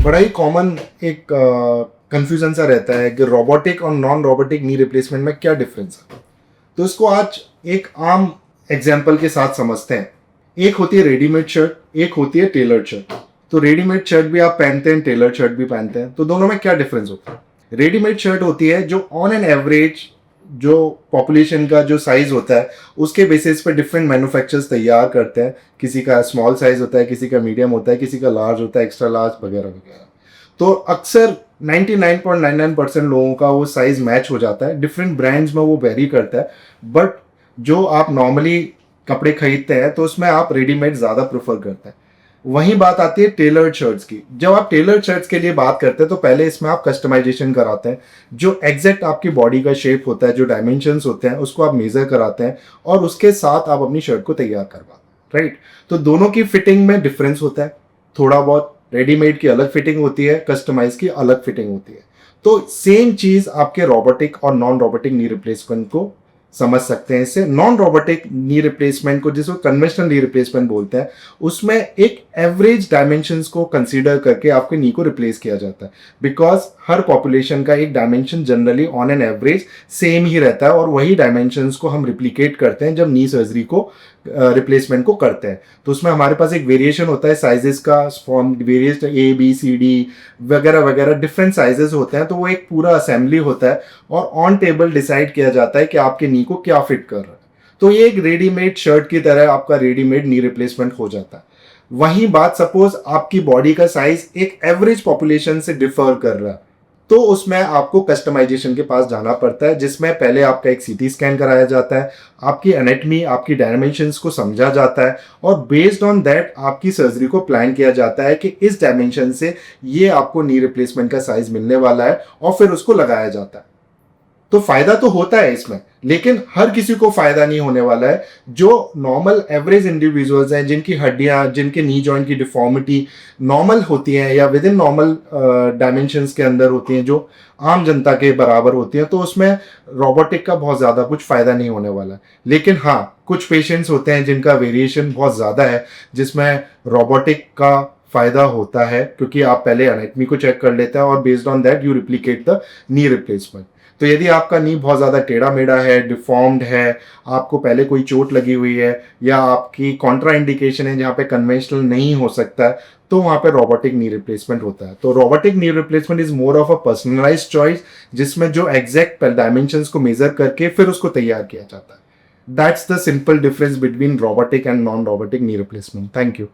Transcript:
बड़ा ही कॉमन एक कंफ्यूजन सा रहता है कि रोबोटिक और नॉन रोबोटिक नी रिप्लेसमेंट में क्या डिफरेंस है। तो इसको आज एक आम एग्जाम्पल के साथ समझते हैं। एक होती है रेडीमेड शर्ट, एक होती है टेलर्ड शर्ट। तो रेडीमेड शर्ट भी आप पहनते हैं, टेलर्ड शर्ट भी पहनते हैं, तो दोनों में क्या डिफरेंस होता है। रेडीमेड शर्ट होती है जो ऑन एन एवरेज जो पॉपुलेशन का जो साइज होता है उसके बेसिस पे डिफरेंट मैन्युफैक्चरर्स तैयार करते हैं। किसी का स्मॉल साइज होता है, किसी का मीडियम होता है, किसी का लार्ज होता है, एक्स्ट्रा लार्ज वगैरह वगैरह। तो अक्सर 99.99% लोगों का वो साइज मैच हो जाता है। डिफरेंट ब्रांड्स में वो वेरी करता है, बट जो आप नॉर्मली कपड़े खरीदते हैं तो उसमें आप रेडीमेड ज़्यादा प्रेफर करते हैं। वही बात आती है टेलर्ड शर्ट्स की। जब आप टेलर्ड शर्ट्स के लिए बात करते हैं तो पहले इसमें आप कस्टमाइजेशन कराते हैं। जो एग्जैक्ट आपकी बॉडी का शेप होता है, जो डायमेंशंस होते हैं, उसको आप मेजर कराते हैं और उसके साथ आप अपनी शर्ट को तैयार करवाते हैं, राइट। तो दोनों की फिटिंग में डिफरेंस होता है थोड़ा बहुत। रेडीमेड की अलग फिटिंग होती है, कस्टमाइज की अलग फिटिंग होती है। तो सेम चीज आपके रोबोटिक और नॉन रोबोटिक नी रिप्लेसमेंट को समझ सकते हैं। इससे नॉन रोबोटिक नी रिप्लेसमेंट को, जिसको कन्वेंशनल नी रिप्लेसमेंट बोलते हैं, उसमें एक एवरेज डायमेंशंस को कंसीडर करके आपके नी को रिप्लेस किया जाता है। बिकॉज हर पॉपुलेशन का एक dimension generally on an average same ही रहता है और वही डायमेंशंस को हम रिप्लिकेट करते हैं जब नी सर्जरी को रिप्लेसमेंट को करते हैं। तो उसमें हमारे पास एक वेरिएशन होता है साइजेस का, form various A B C D वगैरह वगैरह डिफरेंट साइजेस होते हैं। तो वो एक पूरा असेंबली होता है और ऑन टेबल डिसाइड किया जाता है कि आपके नी को क्या फिट कर रहा है। तो ये एक रेडीमेड शर्ट की तरह आपका रेडीमेड नी रिप्लेसमेंट हो जाता है। वही बात सपोज आपकी बॉडी का साइज एक एवरेज पॉपुलेशन से डिफर कर रहा है, तो उसमें आपको कस्टमाइजेशन के पास जाना पड़ता है, जिसमें पहले आपका एक सीटी स्कैन कराया जाता है, आपकी एनाटमी, आपकी डायमेंशंस को समझा जाता है और बेस्ड ऑन दैट आपकी सर्जरी को प्लान किया जाता है कि इस डायमेंशन से ये आपको नी रिप्लेसमेंट का साइज मिलने वाला है और फिर उसको लगाया जाता है। तो फायदा तो होता है इसमें, लेकिन हर किसी को फायदा नहीं होने वाला है। जो नॉर्मल एवरेज इंडिविजुअल्स हैं, जिनकी हड्डियां, जिनके नी जॉइंट की डिफॉर्मिटी नॉर्मल होती हैं या विद इन नॉर्मल डायमेंशंस के अंदर होती हैं, जो आम जनता के बराबर होती हैं, तो उसमें रोबोटिक का बहुत ज़्यादा कुछ फायदा नहीं होने वाला है। लेकिन हाँ, कुछ पेशेंट्स होते हैं जिनका वेरिएशन बहुत ज़्यादा है, जिसमें रोबोटिक का फायदा होता है, क्योंकि आप पहले एनाटमी को चेक कर लेते हैं और based on that you replicate the knee replacement. तो यदि आपका नी बहुत ज़्यादा टेढ़ा मेढ़ा है, डिफॉर्म्ड है, आपको पहले कोई चोट लगी हुई है या आपकी कॉन्ट्रा इंडिकेशन है जहाँ पे कन्वेंशनल नहीं हो सकता है, तो वहाँ पे रोबोटिक नी रिप्लेसमेंट होता है। तो robotic knee replacement is more of a personalised choice, जिसमें जो एग्जैक्ट डायमेंशंस को मेजर करके फिर उसको तैयार किया जाता है। That's the simple difference between robotic and non robotic knee replacement. Thank you.